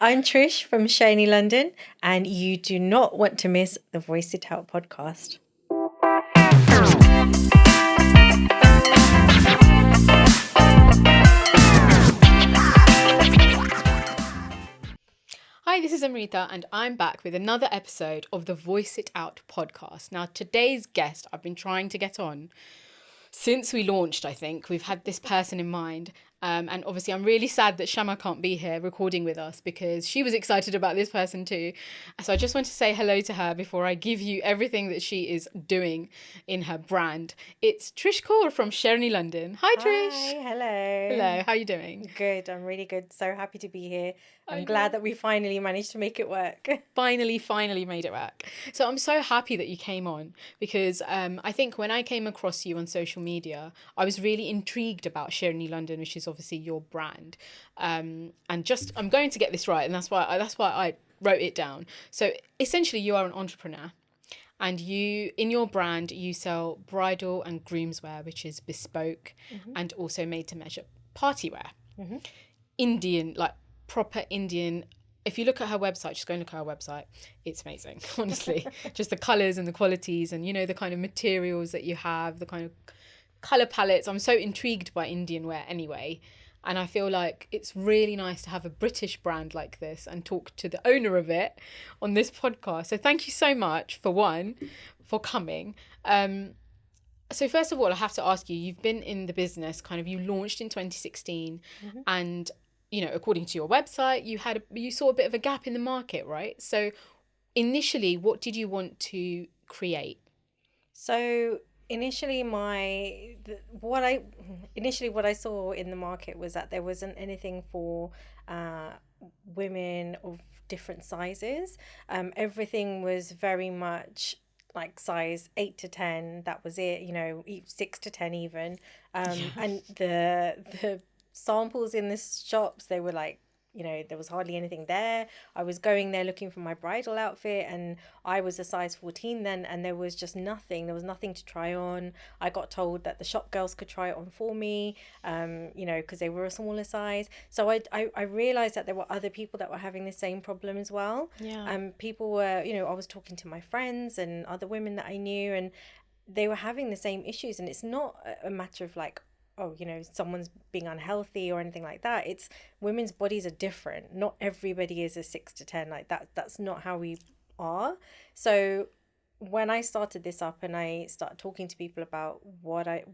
I'm Trish from Sherni London, and you do not want to miss the Voice It Out podcast. Hi, this is Amrita, and I'm back with another episode of the Voice It Out podcast. Now, today's guest I've been trying to get on since we launched, I think. We've had this person in mind. And obviously, I'm really sad that Shama can't be here recording with us because she was excited about this person too. So I just want to say hello to her before I give you everything that she is doing in her brand. It's Trish Kaur from Sherni London. Hi, Trish. Hi, hello. Hello, how are you doing? Good, I'm really good. So happy to be here. I'm glad that we finally managed to make it work. Finally made it work. So I'm so happy that you came on because I think when I came across you on social media, I was really intrigued about Sherni London, which is obviously your brand. And just, I'm going to get this right, and that's why I wrote it down. So essentially, you are an entrepreneur, and you, in your brand, you sell bridal and groomswear, which is bespoke and also made to measure party wear. Indian, like proper Indian. If you look at her website, just go and look at her website. It's amazing, honestly. Just the colours and the qualities and, you know, the kind of materials that you have, the kind of colour palettes. I'm so intrigued by Indian wear anyway. And I feel like it's really nice to have a British brand like this and talk to the owner of it on this podcast. So thank you so much, for coming. So first of all, I have to ask you, you've been in the business, kind of, you launched in 2016 and, you know, according to your website, you saw a bit of a gap in the market, right? So initially, what did you want to create? So initially, what I saw in the market was that there wasn't anything for women of different sizes. Everything was very much like size 8 to 10. That was it. You know, 6 to 10 even. And the samples in the shops, they were like, you know, there was hardly anything there. I was going there looking for my bridal outfit, and I was a size 14 then, and there was just nothing. There was nothing to try on. I got told that the shop girls could try it on for me, you know, because they were a smaller size. So I realized that there were other people that were having the same problem as well. People were, you know, I was talking to my friends and other women that I knew, and they were having the same issues. And it's not a matter of like, oh, you know, someone's being unhealthy or anything like that. It's women's bodies are different. Not everybody is a 6 to 10 like that. That's not how we are. So when I started this up and I started talking to people about what I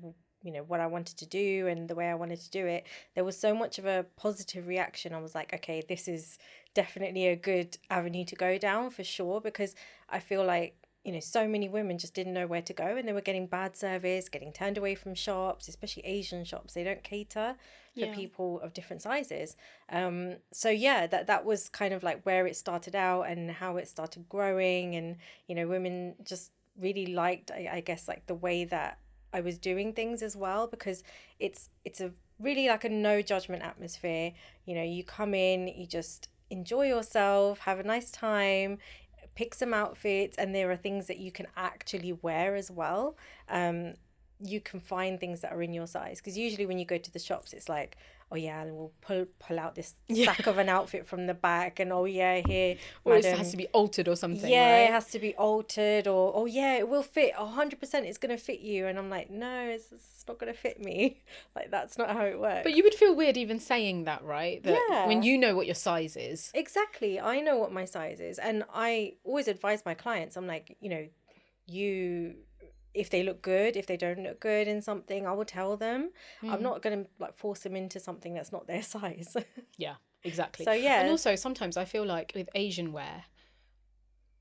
wanted to do and the way I wanted to do it, there was so much of a positive reaction. I was like, okay, this is definitely a good avenue to go down for sure, because I feel like, you know, so many women just didn't know where to go, and they were getting bad service, getting turned away from shops, especially Asian shops. They don't cater for people of different sizes. So yeah, that was kind of like where it started out and how it started growing. And, you know, women just really liked, I guess, like the way that I was doing things as well, because it's a really like a no judgment atmosphere. You know, you come in, you just enjoy yourself, have a nice time, pick some outfits, and there are things that you can actually wear as well. You can find things that are in your size, because usually when you go to the shops, it's like, oh yeah, and we'll pull out this sack of an outfit from the back, and oh yeah, here, or it has to be altered or something. Yeah, right? It has to be altered, or oh yeah, it will fit 100%. It's gonna fit you, and I'm like, no, it's not gonna fit me. Like, that's not how it works. But you would feel weird even saying that, right? Yeah. When you know what your size is. Exactly, I know what my size is, and I always advise my clients. I'm like, you know, if they look good, if they don't look good in something, I will tell them. I'm not going to like force them into something that's not their size. Yeah, exactly. So yeah. And also sometimes I feel like with Asian wear,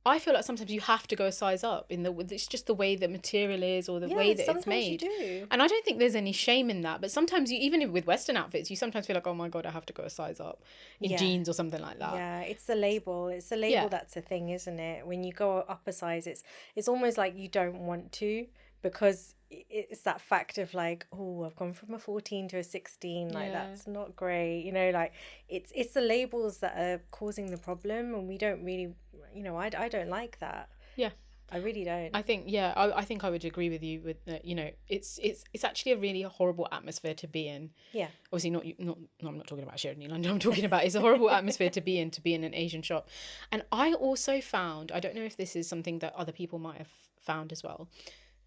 I feel like sometimes you have to go a size up it's just the way the material is, or the way that it's made. You do. And I don't think there's any shame in that. But sometimes even with Western outfits, you sometimes feel like, oh my God, I have to go a size up in jeans or something like that. Yeah, it's the label. It's the label that's the thing, isn't it? When you go up a size, it's almost like you don't want to, because it's that fact of like, oh, I've gone from a 14 to a 16. Like, that's not great. You know, like it's the labels that are causing the problem, and we don't really, you know, I don't like that. Yeah. I really don't. I think, yeah, I think I would agree with you with, you know, it's actually a really horrible atmosphere to be in. Yeah. Obviously no, I'm not talking about Sherni London. I'm talking about, it's a horrible atmosphere to be in an Asian shop. And I also found, I don't know if this is something that other people might have found as well,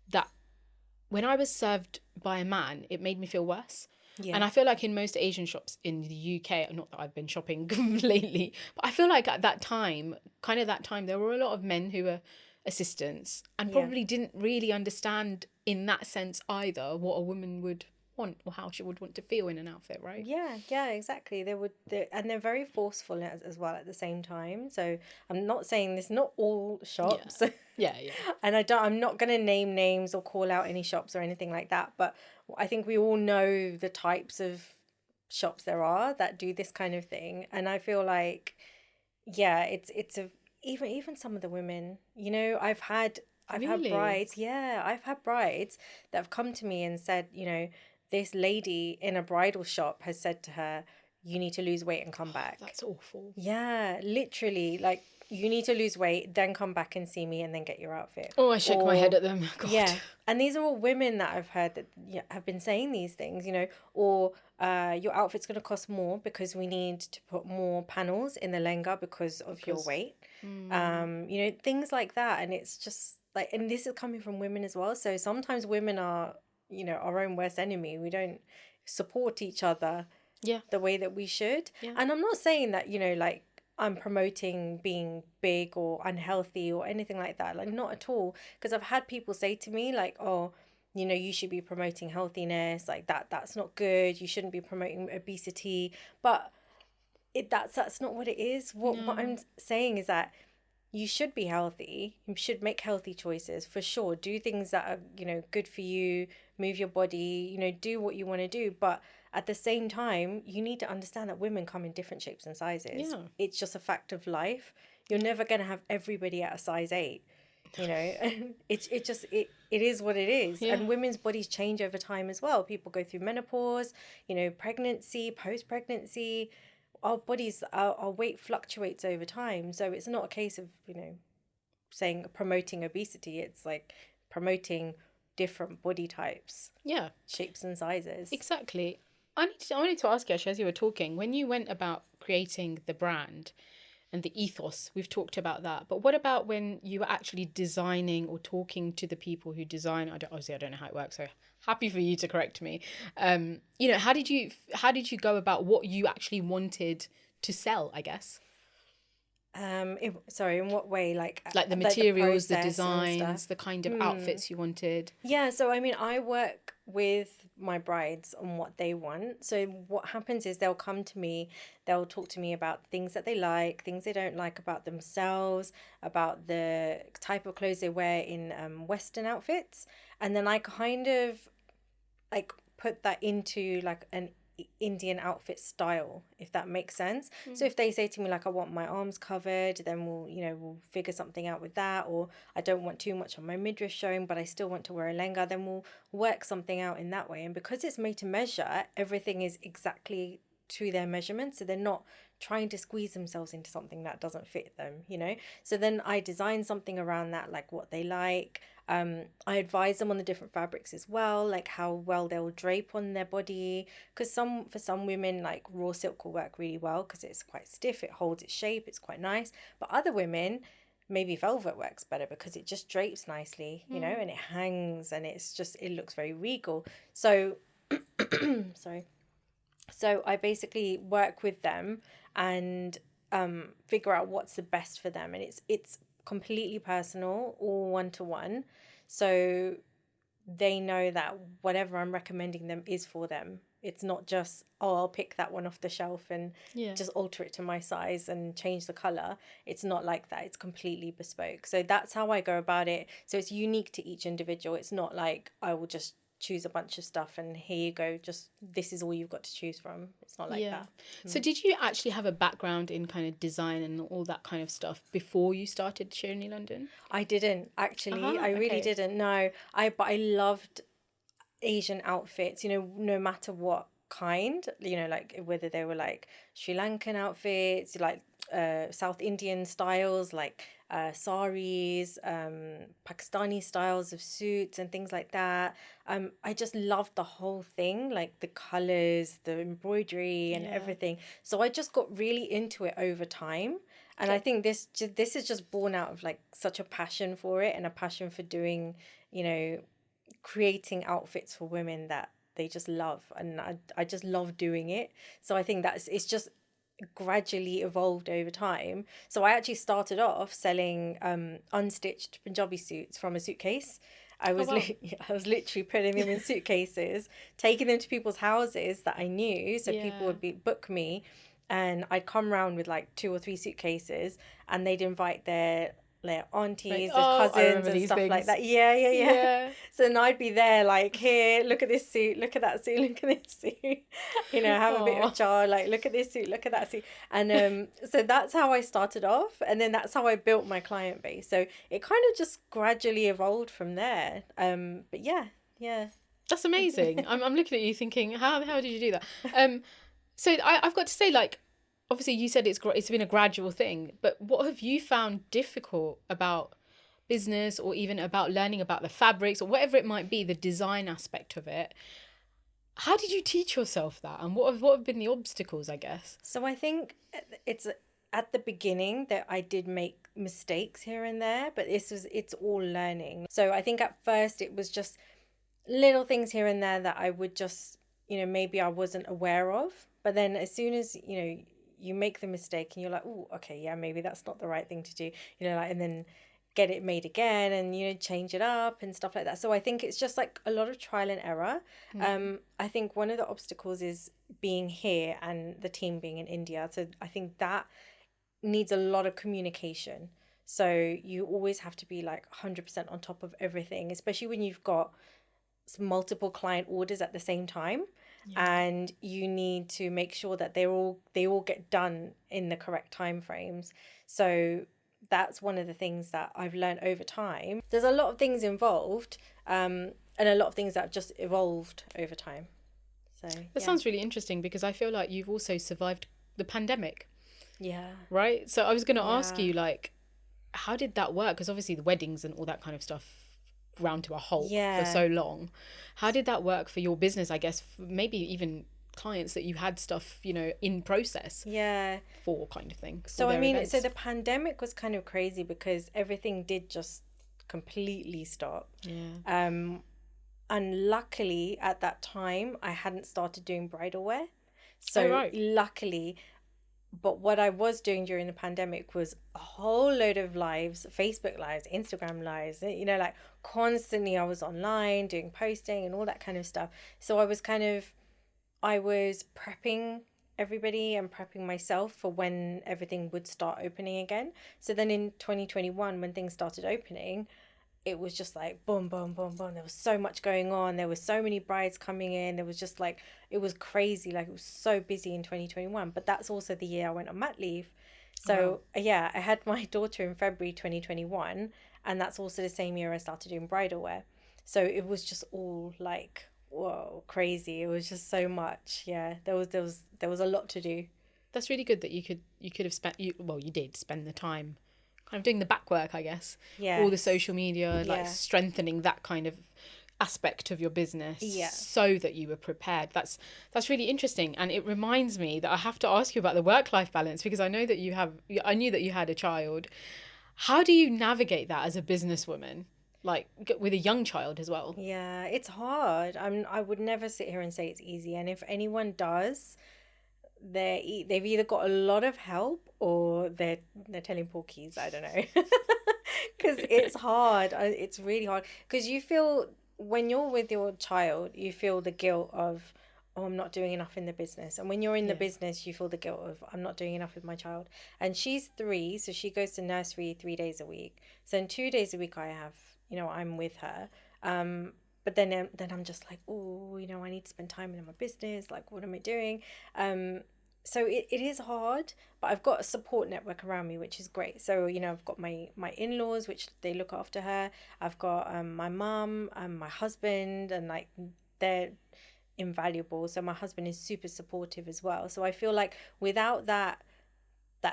that when I was served by a man, it made me feel worse. Yeah. And I feel like in most Asian shops in the UK, not that I've been shopping lately, but I feel like at that time, there were a lot of men who were assistants and probably didn't really understand in that sense either what a woman would want or how she would want to feel in an outfit, right? Yeah, exactly. And they're very forceful as well at the same time. So I'm not saying this, not all shops. Yeah. And I'm not going to name names or call out any shops or anything like that. But I think we all know the types of shops there are that do this kind of thing. And I feel like, yeah, even some of the women, you know, I've had Really? brides. Yeah, I've had brides that have come to me and said, you know, this lady in a bridal shop has said to her, you need to lose weight and come back. That's awful. Yeah, literally, like, you need to lose weight, then come back and see me and then get your outfit. Oh, I shake my head at them. God. Yeah. And these are all women that I've heard that have been saying these things, you know, or your outfit's going to cost more because we need to put more panels in the lehenga because of your weight. You know, things like that. And it's just like, and this is coming from women as well. So sometimes women are, you know, our own worst enemy. We don't support each other the way that we should. Yeah. And I'm not saying that, you know, like, I'm promoting being big or unhealthy or anything like that. Like, not at all. Because I've had people say to me, like, oh, you know, you should be promoting healthiness. Like, that's not good. You shouldn't be promoting obesity. But that's not what it is. What I'm saying is that you should be healthy. You should make healthy choices, for sure. Do things that are, you know, good for you. Move your body, you know, do what you want to do. But at the same time, you need to understand that women come in different shapes and sizes. Yeah. It's just a fact of life. You're never going to have everybody at a size 8, you know. It is what it is. Yeah. And women's bodies change over time as well. People go through menopause, you know, pregnancy, post-pregnancy. Our bodies, our weight fluctuates over time. So it's not a case of, you know, promoting obesity. It's like promoting different body types, shapes and sizes. Exactly. I wanted to ask you, actually, as you were talking, when you went about creating the brand and the ethos, we've talked about that. But what about when you were actually designing or talking to the people who design? I don't know how it works, so happy for you to correct me. You know, how did you go about what you actually wanted to sell, I guess? In what way? Like the materials, the process designs, the kind of outfits you wanted. Yeah, so I mean, I work with my brides on what they want. So what happens is they'll come to me, they'll talk to me about things that they like, things they don't like about themselves, about the type of clothes they wear in Western outfits, and then I kind of like put that into like an Indian outfit style, if that makes sense. So if they say to me like, I want my arms covered, then we'll figure something out with that. Or I don't want too much on my midriff showing, but I still want to wear a lehenga, then we'll work something out in that way. And because it's made to measure, everything is exactly to their measurement, so they're not trying to squeeze themselves into something that doesn't fit them, you know. So then I design something around that, like what they like. I advise them on the different fabrics as well, like how well they'll drape on their body, because for some women, like raw silk will work really well because it's quite stiff, it holds its shape, it's quite nice. But other women, maybe velvet works better because it just drapes nicely, you know, and it hangs and it looks very regal. So sorry. So I basically work with them and figure out what's the best for them, and it's completely personal, all one-to-one, so they know that whatever I'm recommending them is for them. It's not just, oh, I'll pick that one off the shelf and just alter it to my size and change the color. It's not like that. It's completely bespoke. So that's how I go about it. So it's unique to each individual. It's not like I will just choose a bunch of stuff and here you go, just this is all you've got to choose from. It's not like that. So did you actually have a background in kind of design and all that kind of stuff before you started Sherni London? I didn't actually. I really didn't. No, but I loved Asian outfits, you know, no matter what kind, you know, like whether they were like Sri Lankan outfits, like South Indian styles, like saris, Pakistani styles of suits and things like that. I just loved the whole thing, like the colors, the embroidery, and Yeah. everything. So I just got really into it over time. And I think this is just born out of like such a passion for it and a passion for doing, you know, creating outfits for women that they just love, and I just love doing it. So I think it's just gradually evolved over time. So I actually started off selling unstitched Punjabi suits from a suitcase. Oh wow. I was literally putting them in suitcases, taking them to people's houses that I knew, so people Yeah. would book me, and I'd come round with like 2 or 3 suitcases, and they'd invite their Like, aunties, their oh, I cousins, remember and these stuff like things. that. Yeah, yeah, yeah. Yeah. So then I'd be there, like, here, look at this suit, look at that suit, look at this suit. You know, have a bit of Oh. jar, like, look at this suit, look at that suit. And so that's how I started off, and then that's how I built my client base. So it kind of just gradually evolved from there. But yeah, yeah. That's amazing. I'm looking at you thinking, how did you do that? So I've got to say, like, obviously you said it's been a gradual thing, but what have you found difficult about business, or even about learning about the fabrics, or whatever it might be, the design aspect of it? How did you teach yourself that, and what have been the obstacles, I guess? So I think it's at the beginning that I did make mistakes here and there, but it's all learning. So I think at first it was just little things here and there that I would just, you know, maybe I wasn't aware of. But then as soon as, you know, you make the mistake and you're like, oh, okay, yeah, maybe that's not the right thing to do, you know, like, and then get it made again and, you know, change it up and stuff like that. So I think it's just like a lot of trial and error. I think one of the obstacles is being here and the team being in India. So I think that needs a lot of communication. So you always have to be like 100% on top of everything, especially when you've got multiple client orders at the same time. And you need to make sure that they all get done in the correct time frames. So that's one of the things that I've learned over time. There's a lot of things involved, and a lot of things that have just evolved over time. So That yeah. sounds really interesting, because I feel like you've also survived the pandemic, Yeah. right? So I was going to ask Yeah. you, like, how did that work? Because obviously the weddings and all that kind of stuff ground to a halt for Yeah. so long. How did that work for your business, I guess, maybe even clients that you had stuff, you know, in process Yeah. for, kind of thing? So I mean, so the pandemic was kind of crazy because everything did just completely stop. Yeah. And luckily at that time I hadn't started doing bridal wear. So Oh, right. luckily, but what I was doing during the pandemic was a whole load of lives, Facebook lives, Instagram lives, you know, like constantly I was online doing posting and all that kind of stuff. So I was prepping everybody and prepping myself for when everything would start opening again. So then in 2021, when things started opening, it was just like boom, boom, boom, boom. There was so much going on. There were so many brides coming in. There was just like, it was crazy. Like, it was so busy in 2021. But that's also the year I went on mat leave. So yeah, I had my daughter in February 2021. And that's also the same year I started doing bridal wear. So it was just all like, whoa, crazy. It was just so much. Yeah, there was a lot to do. That's really good that you could have spent, you did spend the time kind of doing the back work, I guess. Yeah. All the social media, like Yeah. strengthening that kind of aspect of your business, Yeah. so that you were prepared. That's really interesting, and it reminds me that I have to ask you about the work-life balance, because I knew that you had a child. How do you navigate that as a businesswoman, like with a young child as well? Yeah, it's hard. I would never sit here and say it's easy. And if anyone does, they've either got a lot of help or they're telling porkies. I don't know. Because it's hard. It's really hard. Because you feel, when you're with your child, you feel the guilt of, oh, I'm not doing enough in the business. And when you're in the business, you feel the guilt of, I'm not doing enough with my child. And she's 3, so she goes to nursery 3 days a week. So in 2 days a week, I'm with her. But then I'm just like, oh, you know, I need to spend time in my business. Like, what am I doing? So it is hard, but I've got a support network around me, which is great. So, you know, I've got my in-laws, which they look after her. I've got my mum and my husband, and like they're invaluable. So my husband is super supportive as well. So I feel like without that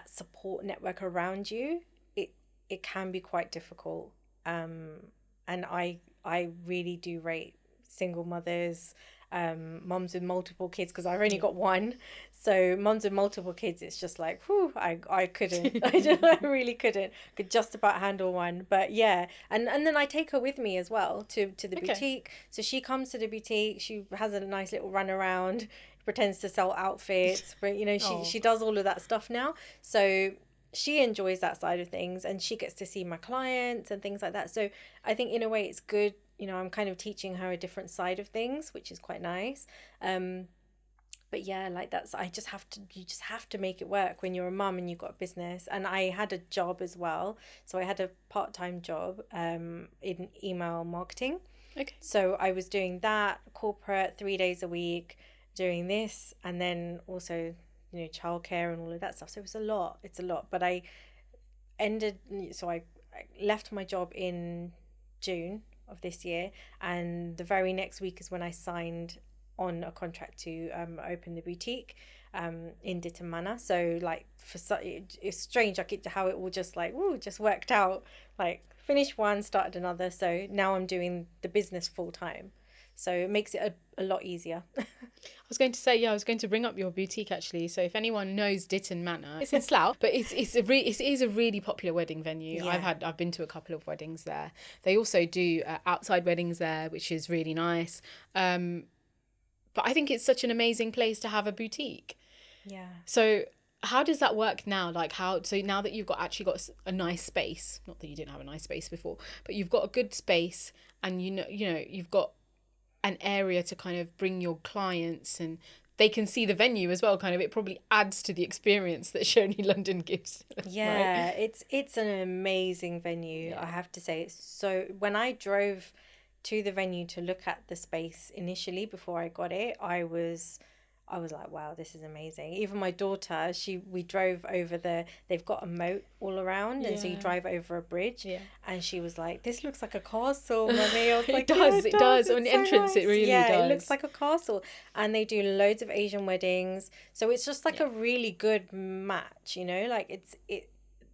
support network around you, it can be quite difficult. And I really do rate single mothers, moms with multiple kids, because I've only got one. So moms with multiple kids, it's just like, whew, I couldn't. I really couldn't. Could just about handle one. But yeah, and then I take her with me as well to the boutique. So she comes to the boutique. She has a nice little run around. Pretends to sell outfits, but she does all of that stuff now. So she enjoys that side of things, and she gets to see my clients and things like that. So I think in a way it's good. I'm kind of teaching her a different side of things, which is quite nice. But yeah, like you just have to make it work when you're a mum and you've got a business. And I had a job as well. So I had a part-time job in email marketing. Okay. So I was doing that corporate 3 days a week, doing this, and then also childcare and all of that stuff. So it's a lot. But I left my job in June of this year, and the very next week is when I signed on a contract to open the boutique in Ditton Manor. So like it's strange like how it all just just worked out, like finished one, started another. So now I'm doing the business full time, so it makes it a lot easier. I was going to say, I was going to bring up your boutique actually. So if anyone knows Ditton Manor, it's in Slough, but it is a really popular wedding venue. Yeah. I've been to a couple of weddings there. They also do outside weddings there, which is really nice. But I think it's such an amazing place to have a boutique. Yeah. So how does that work now? Like so now that you've actually got a nice space, not that you didn't have a nice space before, but you've got a good space, and you've got an area to kind of bring your clients, and they can see the venue as well. Kind of, it probably adds to the experience that Sherni London gives. Yeah, right? it's an amazing venue. Yeah. I have to say. So when I drove to the venue to look at the space initially before I got it, I was like, wow, this is amazing. Even my daughter, we drove over they've got a moat all around, and so you drive over a bridge, and she was like, this looks like a castle, Mummy. I was like, it does. On the entrance, it really does. Yeah, it looks like a castle. And they do loads of Asian weddings, so it's just like a really good match, like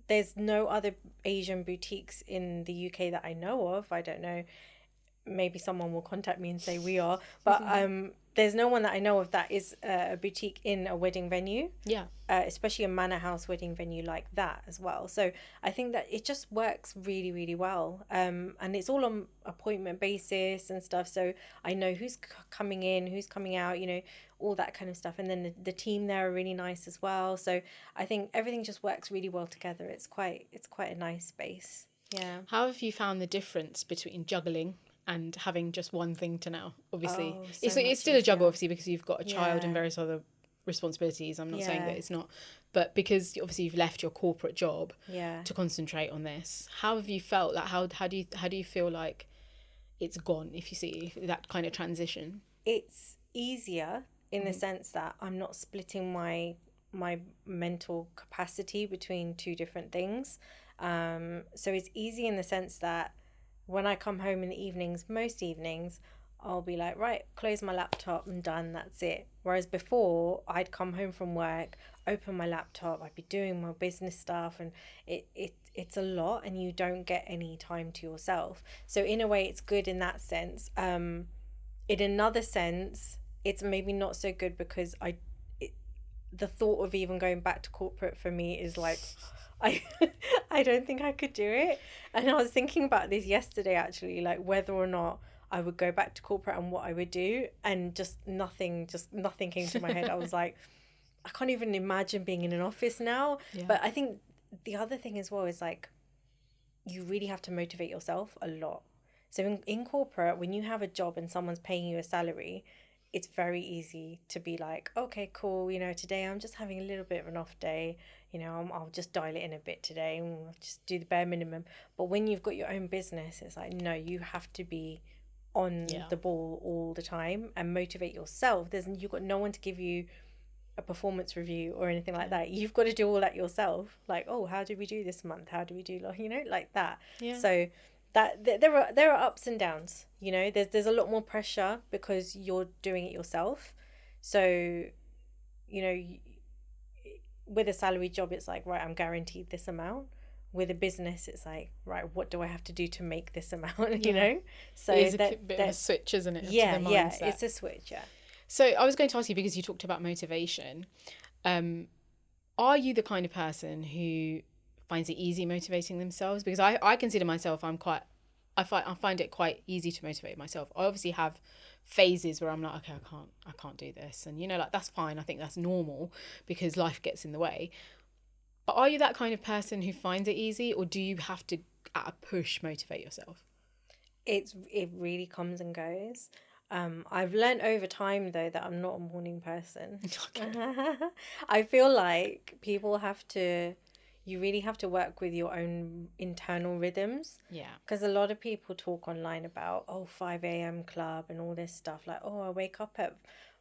there's no other Asian boutiques in the UK that I know of. I don't know, maybe someone will contact me and say we are, but there's no one that I know of that is a boutique in a wedding venue, especially a manor house wedding venue like that as well. So I think that it just works really, really well, and it's all on appointment basis and stuff, so I know who's coming in, who's coming out, all that kind of stuff. And then the team there are really nice as well, so I think everything just works really well together. It's quite a nice space. Yeah. How have you found the difference between juggling and having just one thing to now? Obviously, it's still a juggle, obviously, because you've got a child and various other responsibilities. I'm not saying that it's not, but because obviously you've left your corporate job to concentrate on this. How have you felt? Like how do you feel like it's gone? If you see that kind of transition, it's easier in the sense that I'm not splitting my mental capacity between two different things. So it's easy in the sense that when I come home in the evenings, most evenings, I'll be like, right, close my laptop and done, that's it. Whereas before, I'd come home from work, open my laptop, I'd be doing my business stuff, and it's a lot, and you don't get any time to yourself. So in a way, it's good in that sense. In another sense, it's maybe not so good because the thought of even going back to corporate for me is like, I don't think I could do it. And I was thinking about this yesterday, actually, like whether or not I would go back to corporate and what I would do, and just nothing came to my head. I was like, I can't even imagine being in an office now. But I think the other thing as well is like, you really have to motivate yourself a lot. So in corporate, when you have a job and someone's paying you a salary, it's very easy to be like, okay, cool, today I'm just having a little bit of an off day, I'll just dial it in a bit today and just do the bare minimum. But when you've got your own business, it's like, no, you have to be on the ball all the time and motivate yourself. You've got no one to give you a performance review or anything like that. You've got to do all that yourself. Like, oh, how did we do this month? How do we do, like that? So there are ups and downs. You know, there's a lot more pressure because you're doing it yourself. So, you know, with a salary job, it's like, right, I'm guaranteed this amount. With a business, it's like, right, what do I have to do to make this amount? You know, so it is a bit of a switch, isn't it? Yeah, to the mindset. yeah, it's a switch. Yeah. So I was going to ask you, because you talked about motivation. Are you the kind of person who finds it easy motivating themselves? Because I consider myself, I find it quite easy to motivate myself. I obviously have phases where I'm like, okay, I can't do this, and like, that's fine. I think that's normal because life gets in the way. But are you that kind of person who finds it easy, or do you have to at a push motivate yourself? It really comes and goes. I've learned over time though that I'm not a morning person. I feel like you really have to work with your own internal rhythms. Yeah. Because a lot of people talk online about, 5 a.m. club and all this stuff. Like, I wake up at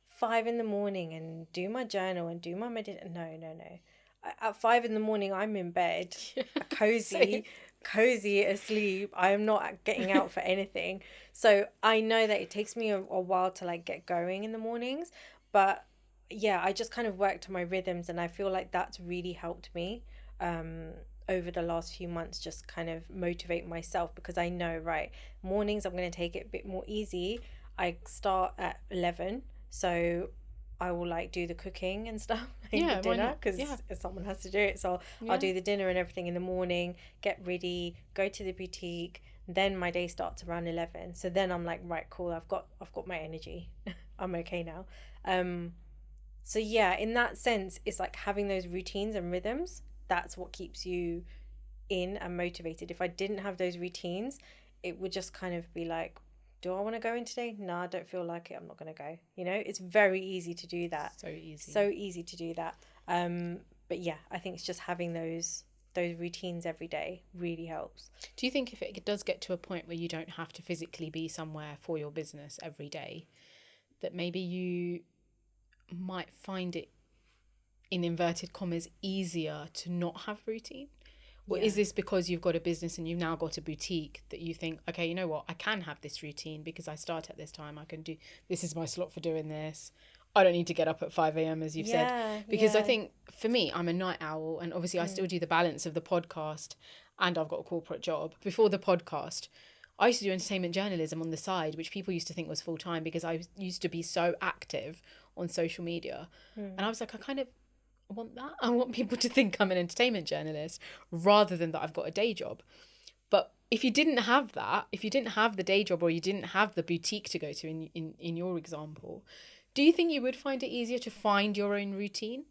5 in the morning and do my journal and do my meditation. No, no, no. At 5 in the morning, I'm in bed, cozy asleep. I am not getting out for anything. So I know that it takes me a while to like get going in the mornings, but yeah, I just kind of work to my rhythms, and I feel like that's really helped me over the last few months, just kind of motivate myself, because I know, right, mornings I'm going to take it a bit more easy. I start at 11, so I will like do the cooking and stuff, Yeah, the dinner, because yeah. someone has to do it. So I'll do the dinner and everything in the morning, get ready, go to the boutique. Then my day starts around 11. So then I'm like, right, cool. I've got my energy. I'm okay now. So yeah, in that sense, it's like having those routines and rhythms. That's what keeps you in and motivated. If I didn't have those routines, it would just kind of be like, do I want to go in today? No, I don't feel like it. I'm not going to go. You know, it's very easy to do that. So easy to do that. But yeah, I think it's just having those routines every day really helps. Do you think if it does get to a point where you don't have to physically be somewhere for your business every day, that maybe you might find it, in inverted commas, easier to not have routine? Or is this because you've got a business and you've now got a boutique that you think, okay, you know what, I can have this routine because I start at this time, I can do, this is my slot for doing this. I don't need to get up at 5 a.m. as you've said. Because I think for me, I'm a night owl, and obviously I still do the balance of the podcast and I've got a corporate job. Before the podcast, I used to do entertainment journalism on the side, which people used to think was full time because I used to be so active on social media. And I was like, I kind of want that. I want people to think I'm an entertainment journalist rather than that I've got a day job. But if you didn't have that, if you didn't have the day job, or you didn't have the boutique to go to in your example, do you think you would find it easier to find your own routine?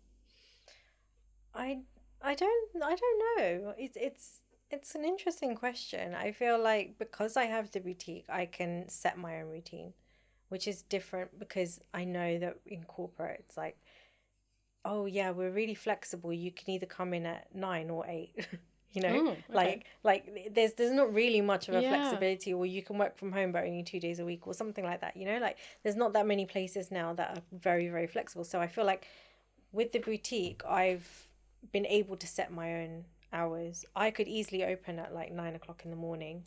I don't know. It's an interesting question. I feel like because I have the boutique, I can set my own routine, which is different because I know that in corporate it's like, oh yeah, we're really flexible. You can either come in at 9 or 8. You know, like there's not really much of a flexibility, or you can work from home but only 2 days a week or something like that. You know, like there's not that many places now that are very, very flexible. So I feel like with the boutique, I've been able to set my own hours. I could easily open at like 9 o'clock in the morning.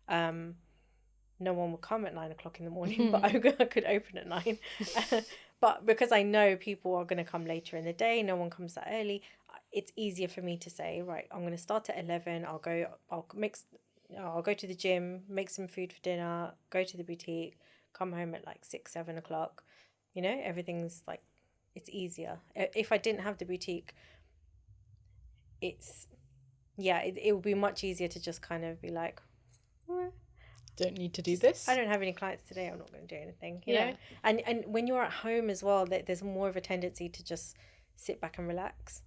No one will come at 9 o'clock in the morning, but I could open at 9. But because I know people are going to come later in the day, no one comes that early, it's easier for me to say, right, I'm going to start at 11. I'll go to the gym, make some food for dinner, go to the boutique, come home at like 6, 7 o'clock. You know, everything's like, it's easier. If I didn't have the boutique, it would be much easier to just kind of be like, don't need to do this. I don't have any clients today, I'm not going to do anything, you know? And when you're at home as well, there's more of a tendency to just sit back and relax,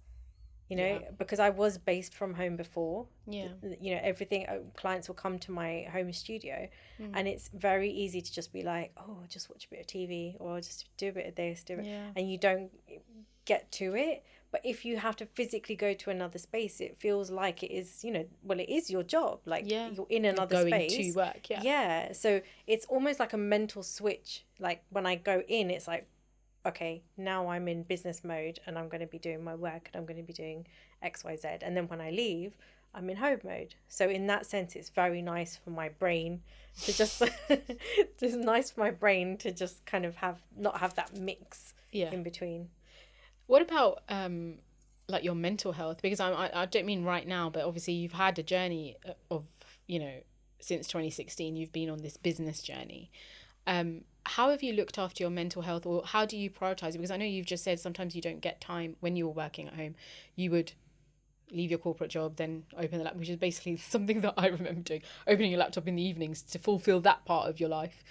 you know, because I was based from home before. You know, everything, clients will come to my home studio, and it's very easy to just be like, oh, just watch a bit of TV, or just do a bit of this, and you don't get to it. But if you have to physically go to another space, it feels like it is, you know, well, it is your job. Like you're in another space. Going to work, Yeah. So it's almost like a mental switch. Like when I go in, it's like, okay, now I'm in business mode and I'm going to be doing my work and I'm going to be doing X, Y, Z. And then when I leave, I'm in home mode. So in that sense, it's very nice for my brain to just just nice for my brain to just kind of not have that mix in between. What about like your mental health? Because I don't mean right now, but obviously you've had a journey of, you know, since 2016, you've been on this business journey. How have you looked after your mental health, or how do you prioritize it? Because I know you've just said sometimes you don't get time when you were working at home. You would leave your corporate job, then open the laptop, which is basically something that I remember doing, opening your laptop in the evenings to fulfill that part of your life.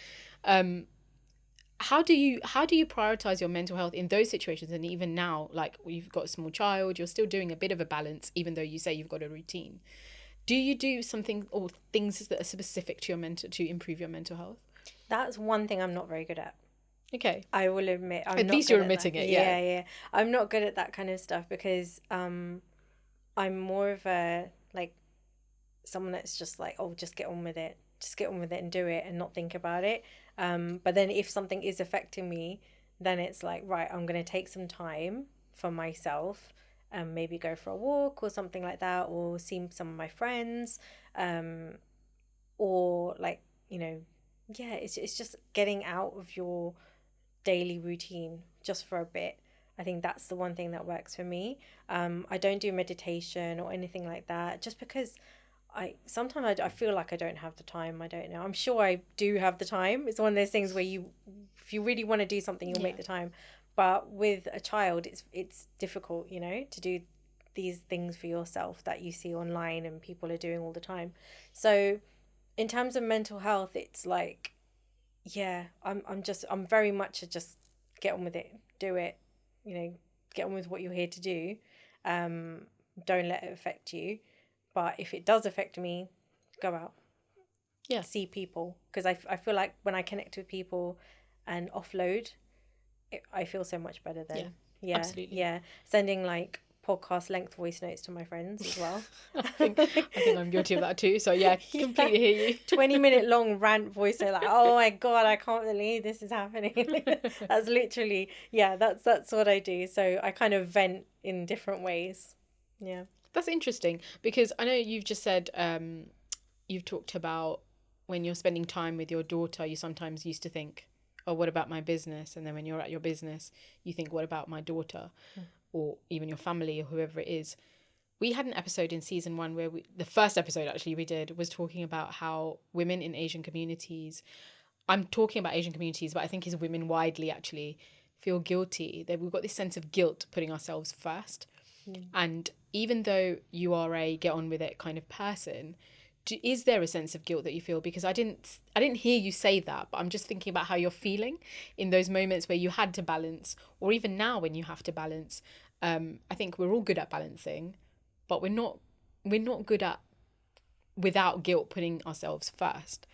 How do you prioritize your mental health in those situations? And even now, like you've got a small child, you're still doing a bit of a balance, even though you say you've got a routine. Do you do something or things that are specific to your to improve your mental health? That's one thing I'm not very good at. Okay. I will admit. At least you're admitting it. Yeah. Yeah. I'm not good at that kind of stuff because I'm more of a like someone that's just like, oh, just get on with it. Just get on with it and do it and not think about it. But then if something is affecting me, then it's like, right, I'm going to take some time for myself and maybe go for a walk or something like that, or see some of my friends, or like, you know, yeah, it's just getting out of your daily routine just for a bit. I think that's the one thing that works for me. I don't do meditation or anything like that just because I feel like I don't have the time. I don't know. I'm sure I do have the time. It's one of those things where if you really want to do something, you'll make the time. But with a child, it's difficult, you know, to do these things for yourself that you see online and people are doing all the time. So in terms of mental health, it's like, yeah, I'm very much a just get on with it, do it, you know, get on with what you're here to do. Don't let it affect you. But if it does affect me, go out. Yeah. See people. Because I feel like when I connect with people and offload, I feel so much better then. Yeah. Absolutely. Yeah. Sending like podcast length voice notes to my friends as well. I think I'm guilty of that too. So yeah, completely hear you. 20-minute long rant voice note, like, oh my God, I can't believe this is happening. That's literally, that's what I do. So I kind of vent in different ways. Yeah. That's interesting because I know you've just said you've talked about when you're spending time with your daughter, you sometimes used to think, oh, what about my business? And then when you're at your business, you think, what about my daughter? Or even your family or whoever it is. We had an episode in season 1 where the first episode actually we did was talking about how women in Asian communities, I'm talking about Asian communities, but I think it's women widely actually, feel guilty. That we've got this sense of guilt putting ourselves first. And even though you are a get on with it kind of person, is there a sense of guilt that you feel? Because I didn't hear you say that, but I'm just thinking about how you're feeling in those moments where you had to balance, or even now when you have to balance. I think we're all good at balancing, but we're not good at, without guilt, putting ourselves first.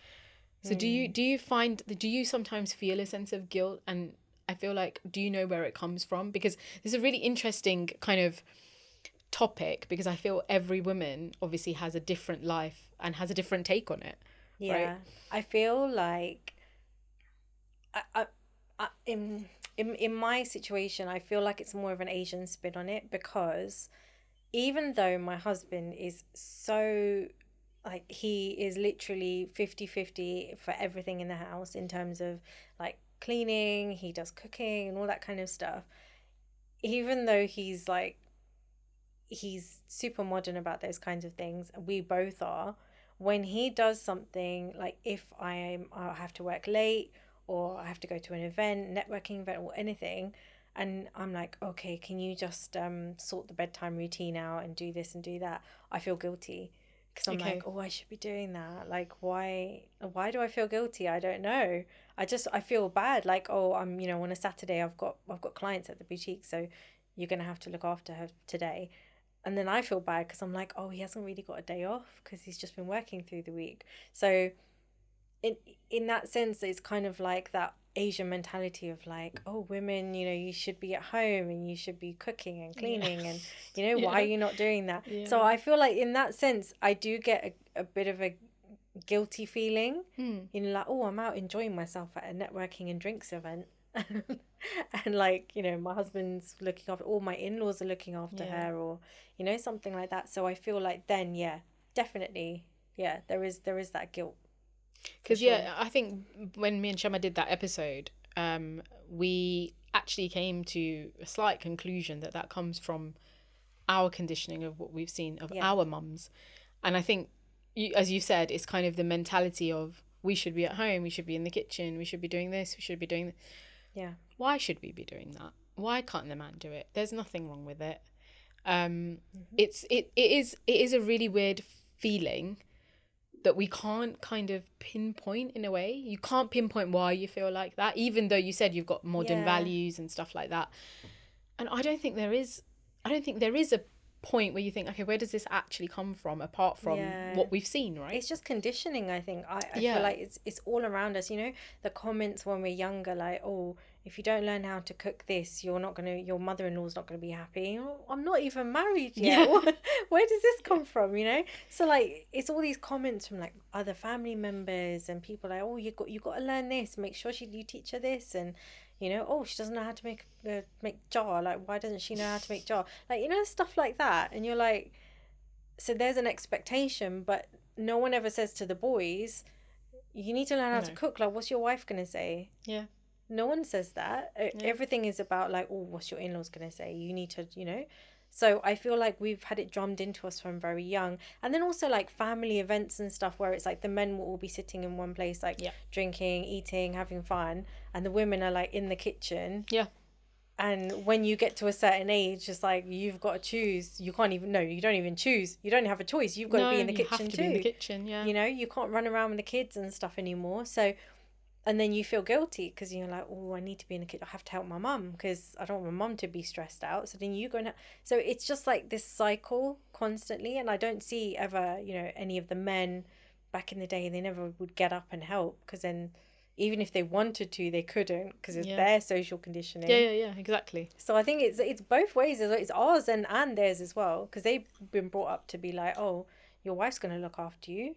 So do you sometimes feel a sense of guilt? And I feel like, do you know where it comes from? Because this is a really interesting kind of topic, because I feel every woman obviously has a different life and has a different take on it. Yeah. Right? I feel like in my situation, I feel like it's more of an Asian spin on it, because even though my husband is so, like, he is literally 50-50 for everything in the house in terms of like cleaning, he does cooking and all that kind of stuff. Even though he's super modern about those kinds of things, we both are. When he does something, like if I have to work late, or I have to go to an event, networking event or anything, and I'm like, okay, can you just sort the bedtime routine out and do this and do that? I feel guilty, because I'm like, oh, I should be doing that. Like, why do I feel guilty? I don't know. I feel bad. Like, oh, I'm, on a Saturday, I've got clients at the boutique, so you're gonna have to look after her today. And then I feel bad because I'm like, oh, he hasn't really got a day off because he's just been working through the week. So in that sense, it's kind of like that Asian mentality of like, oh, women, you should be at home and you should be cooking and cleaning, and why are you not doing that? So I feel like in that sense, I do get a bit of a guilty feeling, like, oh, I'm out enjoying myself at a networking and drinks event, And like, you know, my husband's looking after, all my in-laws are looking after Yeah. her, or, you know, something like that. So I feel like then, yeah, definitely, yeah, there is that guilt for Because, sure. yeah, I think when me and Shema did that episode, we actually came to a slight conclusion that that comes from our conditioning of what we've seen of Yeah. our mums. And I think, as you said, it's kind of the mentality of we should be at home, we should be in the kitchen, we should be doing this, we should be doing this. Yeah. Why should we be doing that? Why can't the man do it? There's nothing wrong with it. It is a really weird feeling that we can't kind of pinpoint in a way. You can't pinpoint why you feel like that, even though you said you've got modern Yeah. values and stuff like that. And I don't think there is a point where you think, okay, where does this actually come from apart from Yeah. what we've seen, right? It's just conditioning, I think. I Yeah. feel like it's all around us, you know, the comments when we're younger, like, oh, if you don't learn how to cook this, your mother-in-law's not gonna be happy. Oh, I'm not even married yet. Yeah. Where does this come from, you know? So like it's all these comments from like other family members and people like, oh, you got to learn this, make sure you teach her this, and you know, oh, she doesn't know how to make jar, like why doesn't she know how to make jar, like, you know, stuff like that. And you're like, so there's an expectation, but no one ever says to the boys, you need to learn how to No. cook. Like, what's your wife going to say? Yeah. No one says that. Everything is about, like, oh, what's your in-laws going to say? You need to, you know. So I feel like we've had it drummed into us from very young. And then also, like, family events and stuff where it's like the men will all be sitting in one place, like, Yeah. drinking, eating, having fun. And the women are, like, in the kitchen. Yeah. And when you get to a certain age, it's like you've got to choose. You can't even, no, you don't even choose. You don't have a choice. You've got to be in the you kitchen have to too. be in the kitchen, yeah. You know, you can't run around with the kids and stuff anymore. So, and then you feel guilty because you're like, oh, I need to be in the kitchen. I have to help my mum because I don't want my mum to be stressed out. So then you go and so it's just like this cycle constantly. And I don't see ever, you know, any of the men back in the day, they never would get up and help because then even if they wanted to, they couldn't because it's their social conditioning. Yeah, exactly. So I think it's both ways. It's ours and theirs as well because they've been brought up to be like, oh, your wife's going to look after you,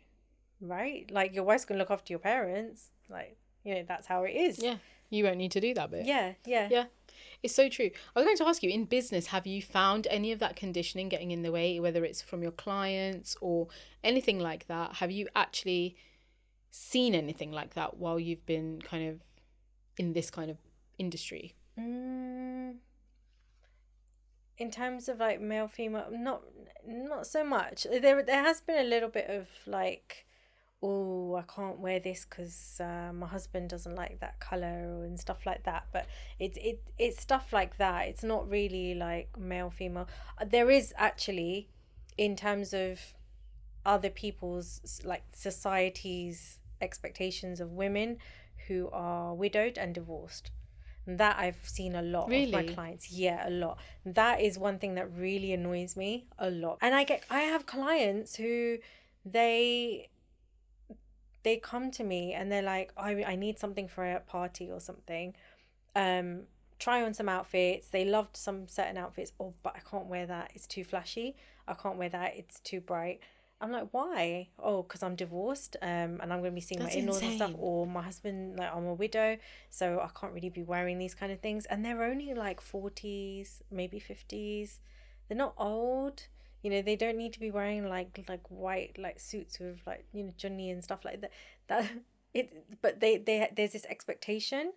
right? Like your wife's going to look after your parents. Like, you know, that's how it is. Yeah, you won't need to do that bit. Yeah. It's so true. I was going to ask you, in business, have you found any of that conditioning getting in the way, whether it's from your clients or anything like that? Have you actually seen anything like that while you've been kind of in this kind of industry? In terms of like male, female, not so much. There has been a little bit of like, oh, I can't wear this because my husband doesn't like that color and stuff like that. But it's stuff like that. It's not really like male, female. There is actually, in terms of other people's, like society's expectations of women who are widowed and divorced. That I've seen a lot of my clients. Yeah, a lot. That is one thing that really annoys me a lot. And I have clients who they come to me and they're like, I need something for a party or something. Try on some outfits. They loved some certain outfits. Oh, but I can't wear that. It's too flashy. I can't wear that. It's too bright. I'm like, why? Oh, because I'm divorced, and I'm going to be seeing my in-laws and stuff, or my husband, like I'm a widow, so I can't really be wearing these kind of things. And they're only like 40s, maybe 50s. They're not old. You know, they don't need to be wearing like white like suits with like, you know, Johnny and stuff like that. But there's this expectation,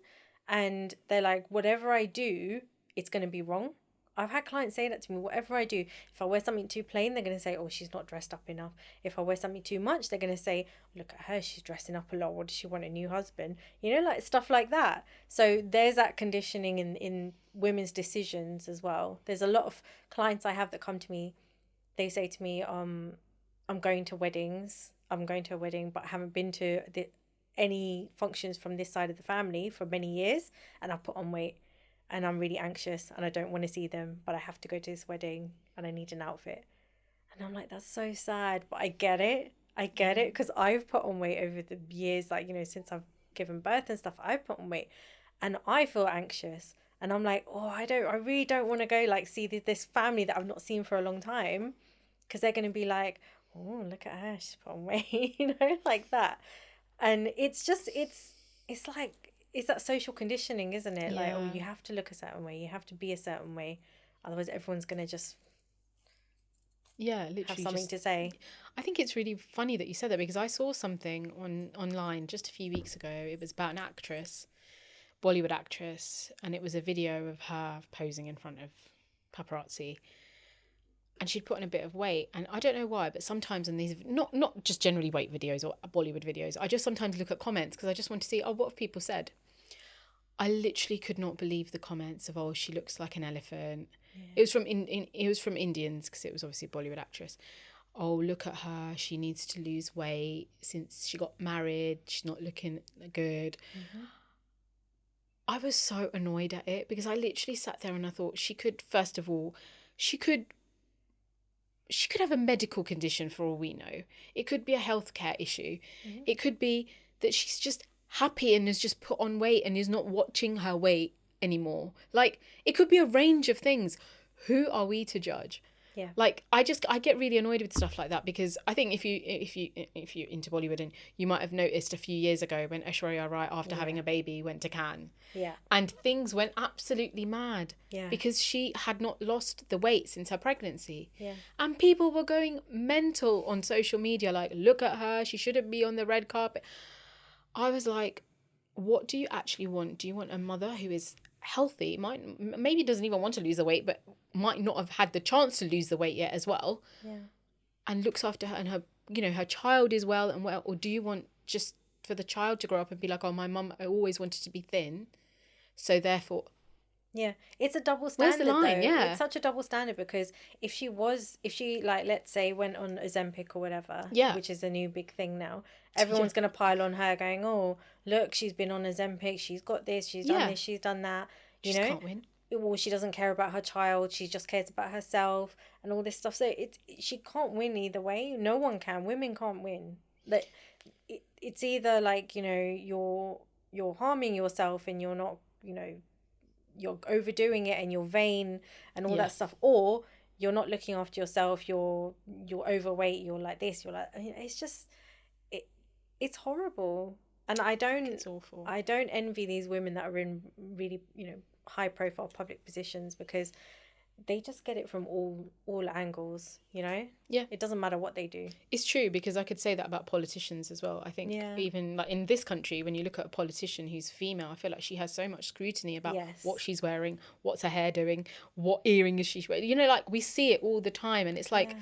and they're like, whatever I do, it's going to be wrong. I've had clients say that to me. Whatever I do, if I wear something too plain, they're going to say, oh, she's not dressed up enough. If I wear something too much, they're going to say, look at her, she's dressing up a lot. What does she want, a new husband? You know, like stuff like that. So there's that conditioning in women's decisions as well. There's a lot of clients I have that come to me. They say to me, I'm going to weddings. I'm going to a wedding, but I haven't been to any functions from this side of the family for many years. And I've put on weight. And I'm really anxious and I don't want to see them, but I have to go to this wedding and I need an outfit. And I'm like, that's so sad, but I get it. I get it because I've put on weight over the years, like, you know, since I've given birth and stuff, I've put on weight and I feel anxious. And I'm like, oh, I really don't want to go like see this family that I've not seen for a long time because they're going to be like, oh, look at her, she's put on weight, you know, like that. And it's just, it's like, it's that social conditioning, isn't it? Like, oh, Yeah. you have to look a certain way, you have to be a certain way, otherwise everyone's gonna just Yeah, have literally something just. to say. I think it's really funny that you said that, because I saw something online just a few weeks ago. It was about an actress, Bollywood actress, and it was a video of her posing in front of paparazzi, and she'd put on a bit of weight. And I don't know why, but sometimes in these, not just generally weight videos or Bollywood videos, I just sometimes look at comments because I just want to see, oh, what have people said. I literally could not believe the comments of, oh, she looks like an elephant. Yeah. It was from it was from Indians, because it was obviously a Bollywood actress. Oh, look at her, she needs to lose weight since she got married, she's not looking good. I was so annoyed at it, because I literally sat there and I thought, she could, first of all, she could have a medical condition for all we know. It could be a healthcare issue. It could be that she's just happy and has just put on weight and is not watching her weight anymore. Like, it could be a range of things. Who are we to judge? Yeah. Like, I get really annoyed with stuff like that, because I think if you're into Bollywood, and you might have noticed a few years ago when Aishwarya Rai, after having a baby, went to Cannes. Yeah. And things went absolutely mad. Yeah. Because she had not lost the weight since her pregnancy. Yeah. And people were going mental on social media, like, look at her, she shouldn't be on the red carpet. I was like, what do you actually want? Do you want a mother who is healthy, maybe doesn't even want to lose the weight, but might not have had the chance to lose the weight yet as well, and looks after her, and her, her child is well and well? Or do you want just for the child to grow up and be like, oh, my mum, I always wanted to be thin, so therefore... Yeah, it's a double Where's standard. the line? Though. Yeah. It's such a double standard, because if she like, let's say, went on Ozempic or whatever, which is a new big thing now, everyone's going to pile on her going, oh, look, she's been on Ozempic, she's got this, she's done this, she's done that, you know? Can't win. Well, she doesn't care about her child, she just cares about herself and all this stuff. So she can't win either way. No one can. Women can't win. Like, it's either like, you're harming yourself and you're not, you're overdoing it and you're vain and all that stuff, or you're not looking after yourself, you're overweight, you're like this, you're like, it's just, it's horrible. And it's awful. I don't envy these women that are in really, high profile public positions, because they just get it from all angles, it doesn't matter what they do. It's true, because I could say that about politicians as well. I think even like in this country, when you look at a politician who's female, I feel like she has so much scrutiny about what she's wearing, what's her hair doing, what earring is she wearing, like we see it all the time, and it's like,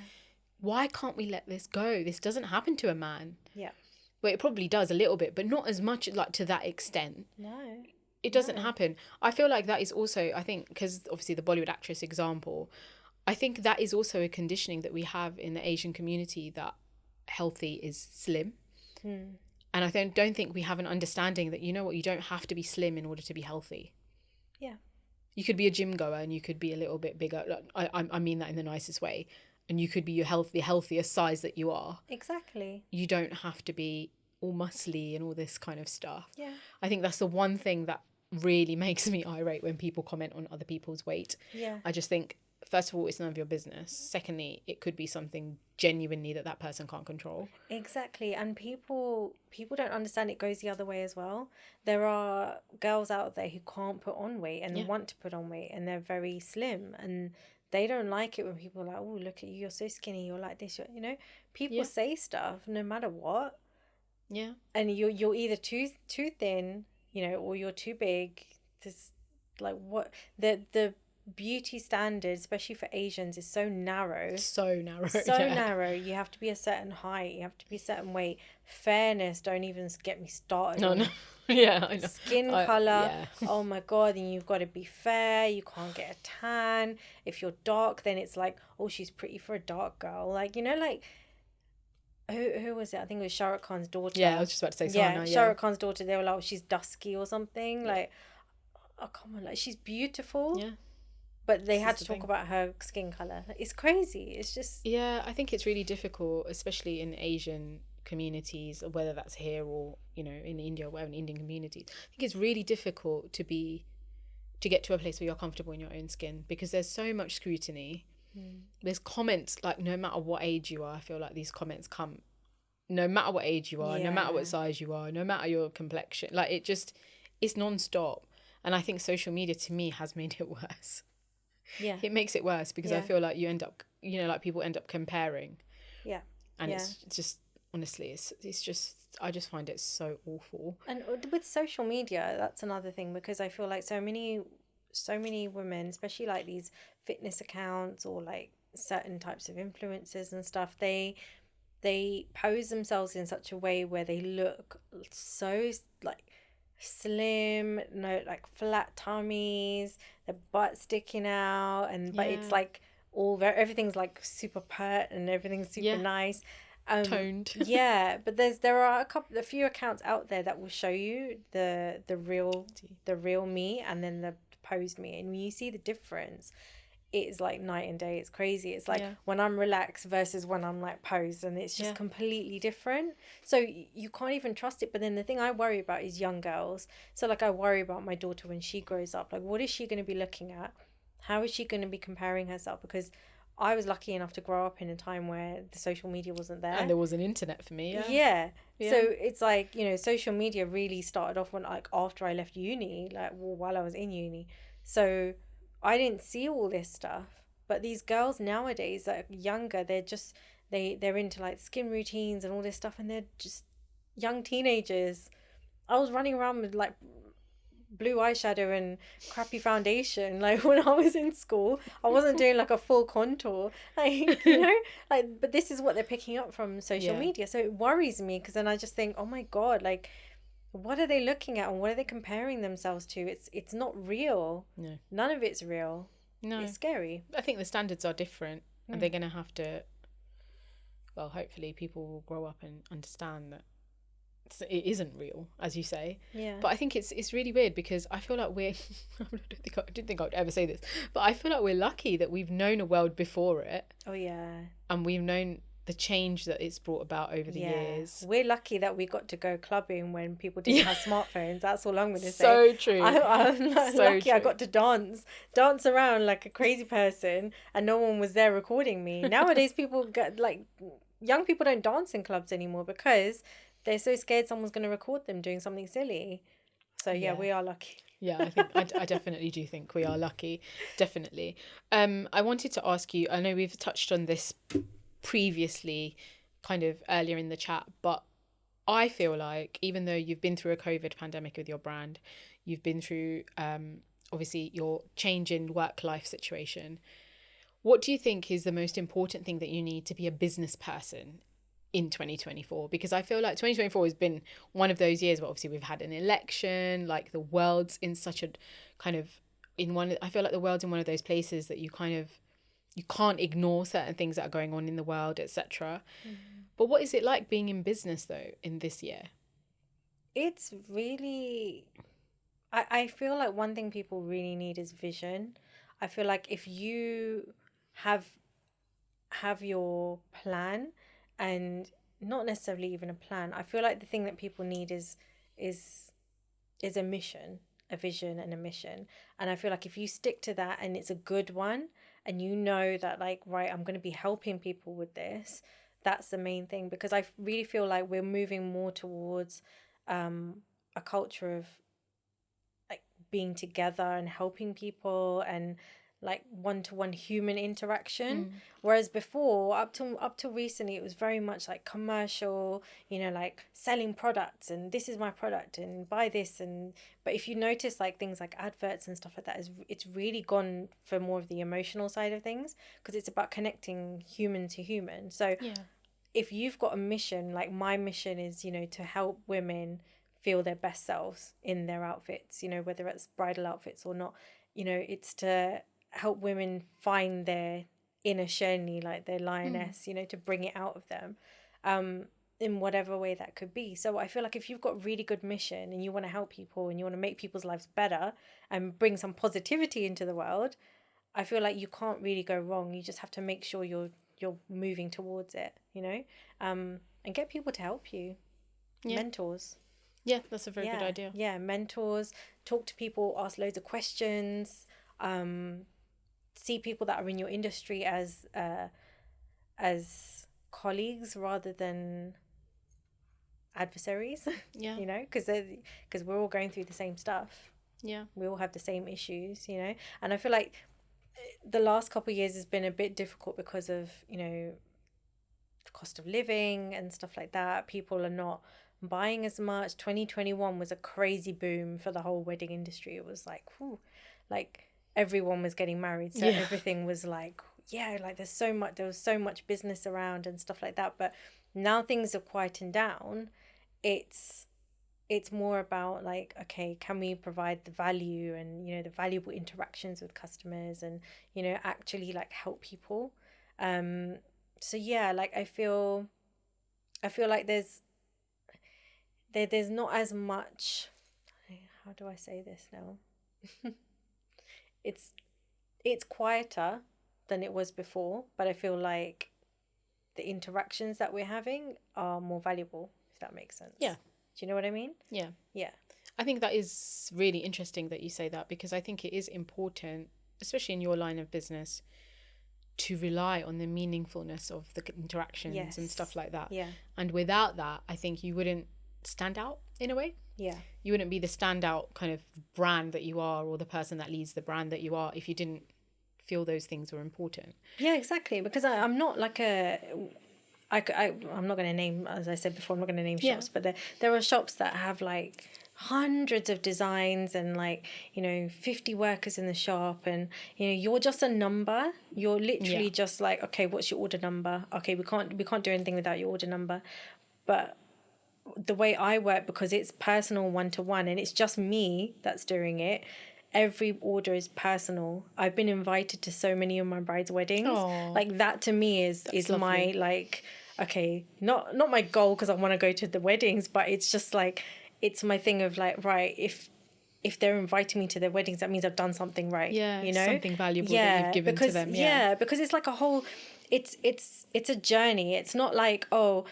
why can't we let this go? This doesn't happen to a man. Well, it probably does a little bit, but not as much, like, to that extent. No. It doesn't happen. I feel like that is also, I think, because obviously the Bollywood actress example, I think that is also a conditioning that we have in the Asian community, that healthy is slim. And I don't think we have an understanding that, you don't have to be slim in order to be healthy. Yeah. You could be a gym goer and you could be a little bit bigger. I mean that in the nicest way. And you could be the healthiest size that you are. Exactly. You don't have to be all muscly and all this kind of stuff. Yeah. I think that's the one thing that really makes me irate when people comment on other people's weight. Yeah. I just think, first of all, it's none of your business. Secondly, it could be something genuinely that person can't control. Exactly. And people don't understand it goes the other way as well. There are girls out there who can't put on weight and want to put on weight, and they're very slim, and they don't like it when people are like, oh, look at you, you're so skinny, you're like this, people say stuff no matter what. Yeah. And you're either too thin, or you're too big. This, like, what the beauty standard, especially for Asians, is so narrow. So narrow. Narrow. You have to be a certain height, you have to be a certain weight. Fairness, don't even get me started. No. Yeah, I know. Skin colour. Oh my god, and you've got to be fair, you can't get a tan. If you're dark, then it's like, oh, she's pretty for a dark girl. Like, like, who was it? I think it was Shah Rukh Khan's daughter. Yeah, I was just about to say Sana. Shah Rukh Khan's daughter, they were like, oh, she's dusky or something. Like, oh, come on, like, she's beautiful. Yeah. But they had to talk about her skin colour. It's crazy. It's just... Yeah, I think it's really difficult, especially in Asian communities, whether that's here or, in India or whatever, in Indian communities. I think it's really difficult to get to a place where you're comfortable in your own skin, because there's so much scrutiny. There's comments, like, no matter what age you are, I feel like these comments come, no matter what age you are, no matter what size you are, no matter your complexion. Like, it it's non-stop. And I think social media to me has made it worse. Yeah. It makes it worse because I feel like you end up, you know, like people end up comparing. Yeah. And it's just, honestly, it's just, I just find it so awful. And with social media, that's another thing, because I feel like so many women, especially like these fitness accounts or like certain types of influencers and stuff, they pose themselves in such a way where they look so like slim, no, like flat tummies, the butt sticking out, and but it's like all very, everything's like super pert and everything's super nice, toned. Yeah, but there are a few accounts out there that will show you the real me and then the posed me, and when you see the difference, it's like night and day. It's crazy. It's like when I'm relaxed versus when I'm like posed, and it's just completely different. So you can't even trust it. But then the thing I worry about is young girls. So like I worry about my daughter when she grows up. Like what is she going to be looking at? How is she going to be comparing herself? Because I was lucky enough to grow up in a time where the social media wasn't there. And there was an internet for me. Yeah. So it's like, you know, social media really started off when like after I left uni, like while I was in uni. So I didn't see all this stuff. But these girls nowadays that are younger, they're just they're into like skin routines and all this stuff, and they're just young teenagers. I was running around with like blue eyeshadow and crappy foundation like when I was in school. I wasn't doing like a full contour, like, you know, like, but this is what they're picking up from social media. So it worries me, because then I just think, oh my god, like what are they looking at and what are they comparing themselves to? It's not real. No, none of it's real. No, it's scary. I think the standards are different, and they're gonna have to, well, hopefully people will grow up and understand that it isn't real, as you say. Yeah. But I think it's really weird, because I feel like we're I didn't think I would ever say this, but I feel like we're lucky that we've known a world before it. Oh yeah. And we've known the change that it's brought about over the years. We're lucky that we got to go clubbing when people didn't have smartphones. That's all I'm going to say. So true. I'm So lucky. true. I got to dance around like a crazy person, and no one was there recording me. Nowadays, people get like young people don't dance in clubs anymore because they're so scared someone's going to record them doing something silly. So yeah, we are lucky. Yeah, I think I definitely do think we are lucky. Definitely. I wanted to ask you, I know we've touched on this previously kind of earlier in the chat, but I feel like even though you've been through a COVID pandemic with your brand, you've been through obviously your change in work-life situation, what do you think is the most important thing that you need to be a business person in 2024? Because I feel like 2024 has been one of those years where obviously we've had an election, like the world's in such a kind of I feel like the world's in one of those places that you can't ignore certain things that are going on in the world, etc. But what is it like being in business though in this year? It's really, I feel like one thing people really need is vision. I feel like if you have your plan, and not necessarily even a plan, I feel like the thing that people need is a mission, a vision and a mission. And I feel like if you stick to that and it's a good one, and you know that like, right, I'm going to be helping people with this, that's the main thing. Because I really feel like we're moving more towards a culture of like being together and helping people and like one-to-one human interaction, whereas before, up till recently, it was very much like commercial, you know, like selling products and this is my product and buy this. And but if you notice like things like adverts and stuff like that, it's really gone for more of the emotional side of things, because it's about connecting human to human. So if you've got a mission, like my mission is, you know, to help women feel their best selves in their outfits, you know, whether it's bridal outfits or not, you know, it's to help women find their inner Sherni, like their lioness, you know, to bring it out of them, in whatever way that could be. So I feel like if you've got a really good mission and you want to help people and you want to make people's lives better and bring some positivity into the world, I feel like you can't really go wrong. You just have to make sure you're moving towards it, you know, and get people to help you. Mentors. Yeah, that's a very good idea. Yeah, mentors. Talk to people, ask loads of questions. See people that are in your industry as colleagues rather than adversaries. Yeah. You know, because we're all going through the same stuff. Yeah. We all have the same issues, you know. And I feel like the last couple of years has been a bit difficult because of, you know, the cost of living and stuff like that. People are not buying as much. 2021 was a crazy boom for the whole wedding industry. It was like, whew, like everyone was getting married, so everything was like, yeah, like there was so much business around and stuff like that. But now things have quietened down. It's more about like, okay, can we provide the value and, you know, the valuable interactions with customers and, you know, actually like help people. So yeah, like I feel like there's not as much, how do I say this now? It's quieter than it was before, but I feel like the interactions that we're having are more valuable, if that makes sense. Yeah. Do you know what I mean? Yeah. Yeah. I think that is really interesting that you say that, because I think it is important, especially in your line of business, to rely on the meaningfulness of the interactions and stuff like that. Yeah. And without that, I think you wouldn't stand out in a way. Yeah. You wouldn't be the standout kind of brand that you are, or the person that leads the brand that you are, if you didn't feel those things were important. Yeah, exactly. Because I'm not like I'm not going to name, as I said before, I'm not going to name shops, but there are shops that have like hundreds of designs and like, you know, 50 workers in the shop, and, you know, you're just a number. You're literally just like, okay, what's your order number? Okay, we can't do anything without your order number. But the way I work, because it's personal one-to-one and it's just me that's doing it, every order is personal. I've been invited to so many of my brides' weddings. Aww. Like that to me is my like, okay, not my goal because I want to go to the weddings, but it's just like, it's my thing of like, right, if they're inviting me to their weddings, that means I've done something right. Yeah, you know, something valuable that you've given to them. Yeah, because it's like a whole, it's a journey. It's not like, oh,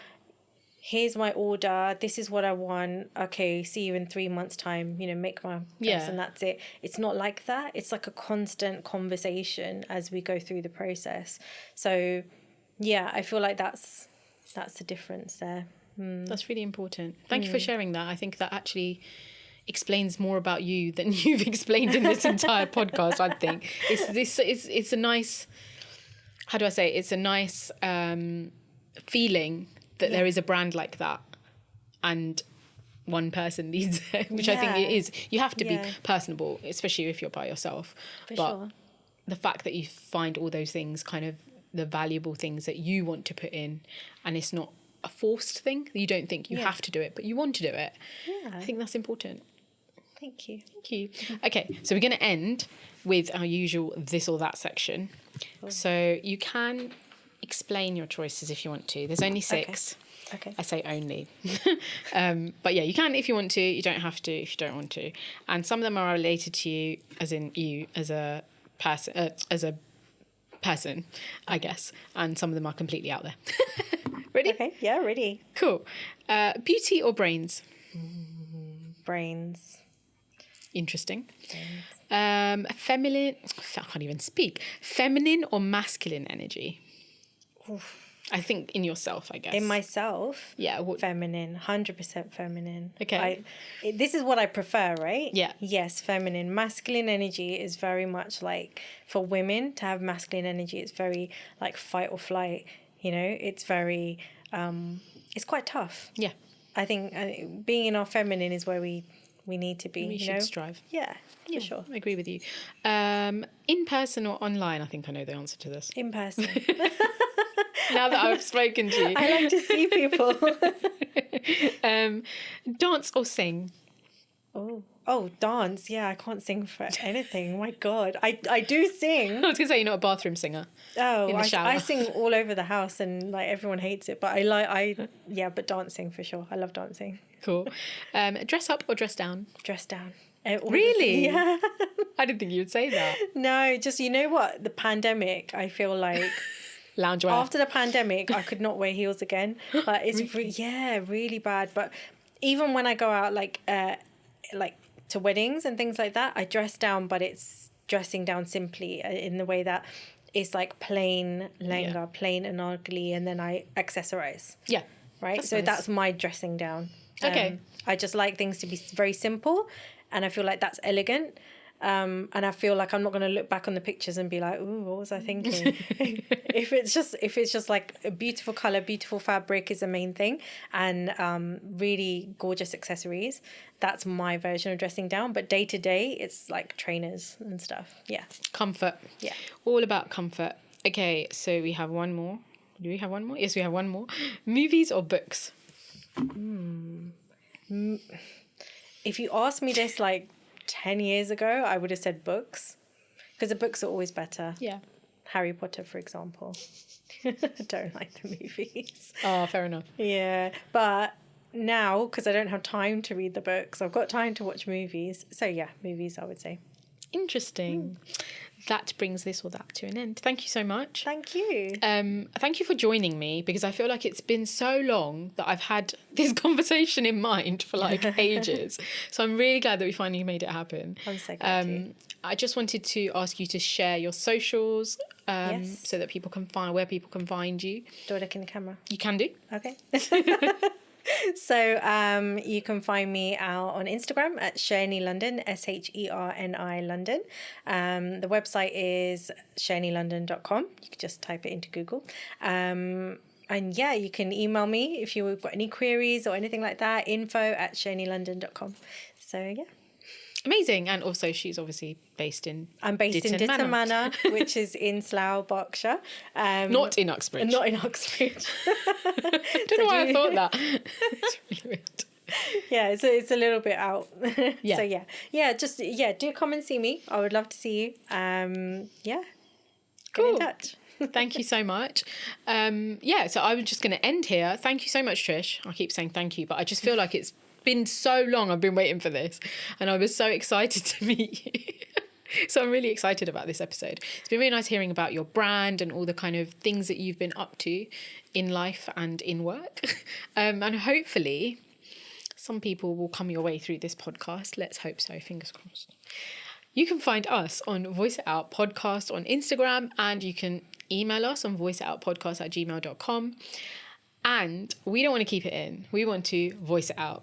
here's my order, this is what I want, okay, see you in 3 months' time, you know, make my dress and that's it. It's not like that. It's like a constant conversation as we go through the process. So yeah, I feel like that's the difference there. That's really important. Thank you for sharing that. I think that actually explains more about you than you've explained in this entire podcast. I think it's a nice, how do I say, it's a nice feeling that there is a brand like that and one person leads it, which I think it is. You have to be personable, especially if you're by yourself. For sure. The fact that you find all those things, kind of the valuable things that you want to put in, and it's not a forced thing. You don't think you have to do it, but you want to do it. Yeah. I think that's important. Thank you. Thank you. Okay, so we're going to end with our usual this or that section. Cool. So you can explain your choices if you want to. There's only 6. Okay. I say only. But yeah, you can if you want to. You don't have to if you don't want to. And some of them are related to you, as in you as a person, I guess. And some of them are completely out there. Ready? Okay. Yeah, ready. Cool. Beauty or brains? Brains. Interesting. Feminine. I can't even speak. Feminine or masculine energy? Oof. I think in yourself, I guess. In myself? Yeah. Feminine. 100% feminine. Okay. This is what I prefer, right? Yeah. Yes, feminine. Masculine energy is very much like, for women to have masculine energy, it's very like fight or flight. You know, it's very, it's quite tough. Yeah. I think being in our feminine is where we need to be. We should strive. Yeah, for sure. I agree with you. In person or online? I think I know the answer to this. In person. Now that I've spoken to you. I like to see people. Dance or sing? Oh, dance. Yeah, I can't sing for anything. My God. I do sing. I was going to say you're not a bathroom singer. Oh, in the shower. I sing all over the house and like everyone hates it. But but dancing for sure. I love dancing. Cool. Dress up or dress down? Dress down. Really? Yeah. I didn't think you would say that. No, just, you know what? The pandemic, I feel like... Loungewear. After the pandemic, I could not wear heels again. Like, it's really bad. But even when I go out, like to weddings and things like that, I dress down, but it's dressing down simply in the way that it's like plain lehenga, plain anarkali, and then I accessorize. Yeah. right? That's so nice. that's my dressing down. Okay. I just like things to be very simple, and I feel like that's elegant. And I feel like I'm not going to look back on the pictures and be like, "Ooh, what was I thinking?" if it's just like a beautiful color, beautiful fabric is the main thing, and really gorgeous accessories. That's my version of dressing down. But day to day, it's like trainers and stuff. Yeah, Comfort. yeah. All about comfort. Okay, so we have one more. Do we have one more? Yes, we have one more. Movies or books? If you asked me this like 10 years ago, I would have said books, because the books are always better. Yeah. Harry Potter, for example. I don't like the movies. Oh, fair enough. Yeah, but now, because I don't have time to read the books, I've got time to watch movies. So yeah, movies, I would say. Interesting. That brings this or that to an end. Thank you so much. Thank you. Thank you for joining me, because I feel like it's been so long that I've had this conversation in mind for like ages. So I'm really glad that we finally made it happen. I'm so glad too. I just wanted to ask you to share your socials Yes. so that people can find where people can find you. Do I look in the camera? You can do. Okay. So you can find me out on Instagram at Sherni London, SHERNI London. The website is shernilondon.com. You can just type it into Google. And yeah, you can email me if you've got any queries or anything like that, info@shernilondon.com. So yeah. Amazing. And also she's obviously based in I'm based in Ditton Manor, which is in Slough, Berkshire. Not in Uxbridge. Not in Uxbridge. Don't know why I thought that. It's really weird. Yeah, it's a little bit out. Yeah. So yeah, do come and see me. I would love to see you. Yeah, get Cool. in touch. Thank you so much. Yeah, so I'm just going to end here. Thank you so much, Trish. I keep saying thank you, but I just feel like it's been so long. I've been waiting for this, and I was so excited to meet you. So I'm really excited about this episode. It's been really nice hearing about your brand and all the kind of things that you've been up to in life and in work. And hopefully some people will come your way through this podcast. Let's hope so. Fingers crossed. You can find us on Voice It Out Podcast on Instagram, and you can email us on voiceitoutpodcast@gmail.com. And we don't want to keep it in. We want to voice it out.